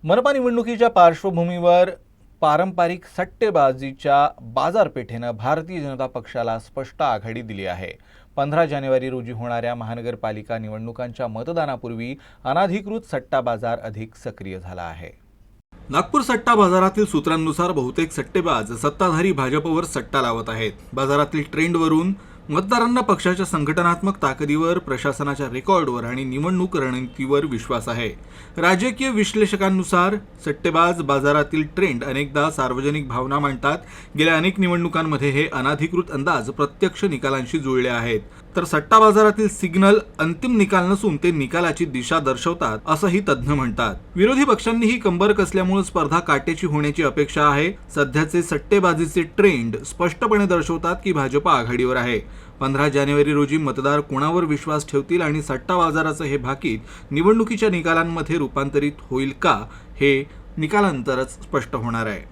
मनपा निवडणुकीच्या पार्श्वभूमीवर पारंपरिक सट्टेबाजीच्या बाजारपेठेनं भारतीय जनता पक्षाला स्पष्ट आघाडी दिली आहे। 15 जानेवारी रोजी होणाऱ्या महानगरपालिका निवडणुकांच्या मतदानापूर्वी अनाधिकृत सट्टा बाजार अधिक सक्रिय झाला आहे। नागपूर सट्टा बाजारातील सूत्रांनुसार बहुतेक सट्टेबाज सत्ताधारी भाजपवर सट्टा लावत आहेत। बाजारातील ट्रेंडवरून मतदारांना पक्षाच्या संघटनात्मक ताकदीवर, प्रशासनाच्या रेकॉर्डवर आणि निवडणूक रणनीतीवर विश्वास आहे। राजकीय विश्लेषकांनुसार सट्टेबाज बाजारातील ट्रेंड अनेकदा सार्वजनिक भावना मांडतात। गेल्या अनेक निवडणुकांमध्ये हे अनाधिकृत अंदाज प्रत्यक्ष निकालांशी जुळले आहेत, तर सट्टा बाजारातील सिग्नल अंतिम निकाल नसून ते निकालाची दिशा दर्शवतात असंही तज्ञ म्हणतात। विरोधी पक्षांनीही कंबर कसल्यामुळे स्पर्धा काटेची होण्याची अपेक्षा आहे। सध्याचे सट्टेबाजीचे ट्रेंड स्पष्टपणे दर्शवतात की भाजप आघाडीवर आहे। 15 जानेवारी रोजी मतदार कोणावर विश्वास ठेवतील आणि सट्टा बाजाराचं हे भाकीत निवडणुकीच्या निकालांमध्ये रूपांतरित होईल का, हे निकालानंतरच स्पष्ट होणार आहे।